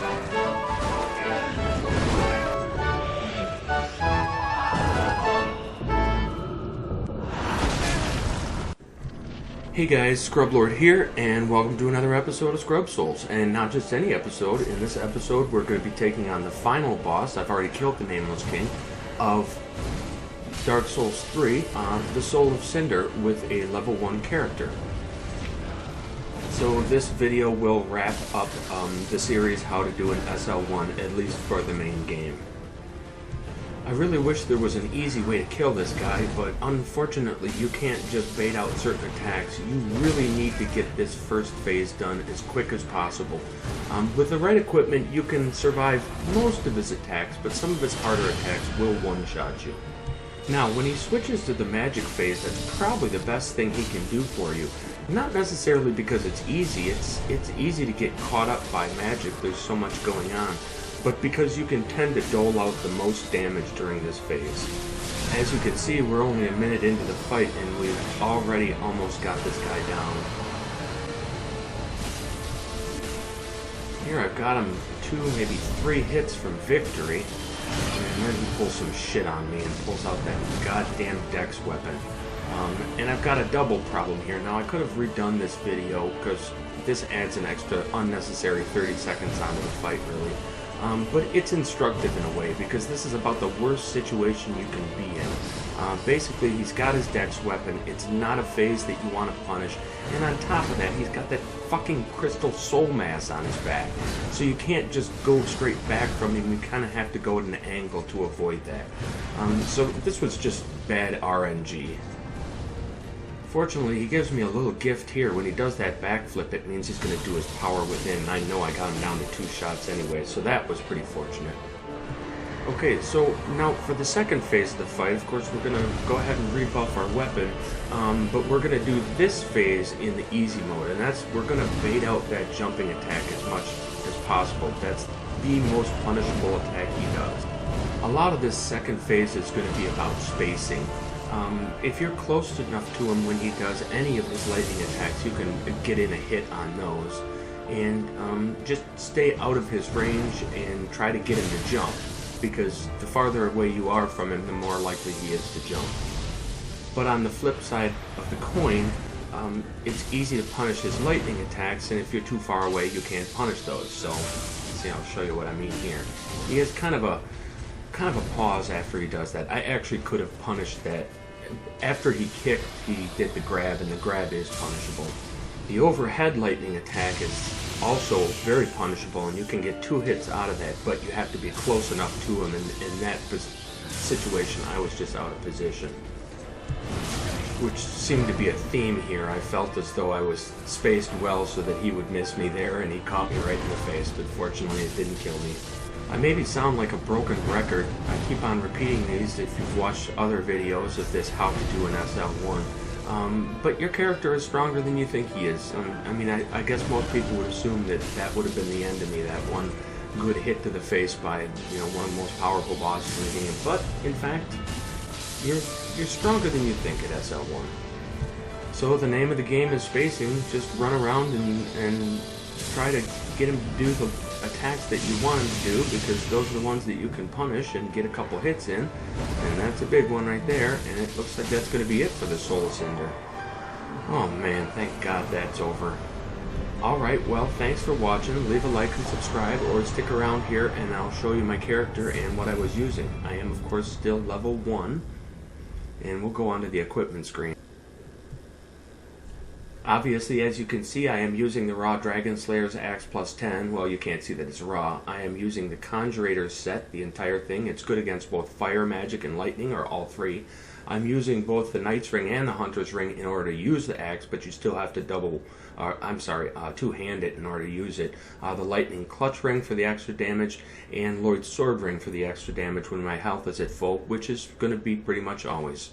Hey guys, Scrublord here, and welcome to another episode of Scrub Souls. And not just any episode. In this episode, we're going to be taking on the final boss. I've already killed the Nameless King of Dark Souls 3, the Soul of Cinder, with a level 1 character. So this video will wrap up the series how to do an SL1, at least for the main game. I really wish there was an easy way to kill this guy, but unfortunately you can't just bait out certain attacks. You really need to get this first phase done as quick as possible. With the right equipment you can survive most of his attacks, but some of his harder attacks will one-shot you. Now when he switches to the magic phase, that's probably the best thing he can do for you. Not necessarily because it's easy, it's easy to get caught up by magic, there's so much going on. But because you can tend to dole out the most damage during this phase. As you can see, we're only a minute into the fight and we've already almost got this guy down. Here I've got him 2, maybe 3 hits from victory, and then he pulls some shit on me and pulls out that goddamn dex weapon. And I've got a double problem here. Now I could have redone this video because this adds an extra unnecessary 30 seconds onto the fight really. But it's instructive in a way, because this is about the worst situation you can be in. Basically, he's got his dex weapon, it's not a phase that you want to punish, and on top of that, he's got that fucking crystal soul mass on his back. So you can't just go straight back from him, you kind of have to go at an angle to avoid that. So this was just bad RNG. Fortunately, he gives me a little gift here. When he does that backflip, it means he's going to do his power within. And I know I got him down to 2 shots anyway, so that was pretty fortunate. Okay, so now for the second phase of the fight, of course, we're going to go ahead and rebuff our weapon, but we're going to do this phase in the easy mode, and that's, we're going to bait out that jumping attack as much as possible. That's the most punishable attack he does. A lot of this second phase is going to be about spacing. If you're close enough to him when he does any of his lightning attacks, you can get in a hit on those. And just stay out of his range and try to get him to jump, because the farther away you are from him, the more likely he is to jump. But on the flip side of the coin, it's easy to punish his lightning attacks, and if you're too far away, you can't punish those. So, see, I'll show you what I mean here. He has kind of a pause after he does that. I actually could have punished that. After he kicked, he did the grab, and the grab is punishable. The overhead lightning attack is also very punishable, and you can get 2 hits out of that, but you have to be close enough to him. In that situation, I was just out of position, which seemed to be a theme here. I felt as though I was spaced well so that he would miss me there, and he caught me right in the face, but fortunately it didn't kill me. I maybe sound like a broken record. I keep on repeating these if you've watched other videos of this, how to do an SL1. But your character is stronger than you think he is. I mean, I guess most people would assume that that would have been the end of me, that one good hit to the face by, you know, one of the most powerful bosses in the game. But, in fact, you're stronger than you think at SL1. So the name of the game is spacing. Just run around and try to get him to do the attacks that you want him to do, because those are the ones that you can punish and get a couple hits in, and that's a big one right there, and it looks like that's going to be it for the Soul of Cinder. Oh man, thank God that's over. Alright, well, thanks for watching. Leave a like and subscribe, or stick around here and I'll show you my character and what I was using. I am, of course, still level 1, and we'll go on to the equipment screen. Obviously, as you can see, I am using the Raw Dragon Slayer's Axe plus 10. Well, you can't see that it's raw. I am using the Conjurator's set, the entire thing. It's good against both fire, magic, and lightning, or all 3. I'm using both the Knight's Ring and the Hunter's Ring in order to use the axe, but you still have to two-hand it in order to use it. The Lightning Clutch Ring for the extra damage, and Lloyd's Sword Ring for the extra damage when my health is at full, which is going to be pretty much always.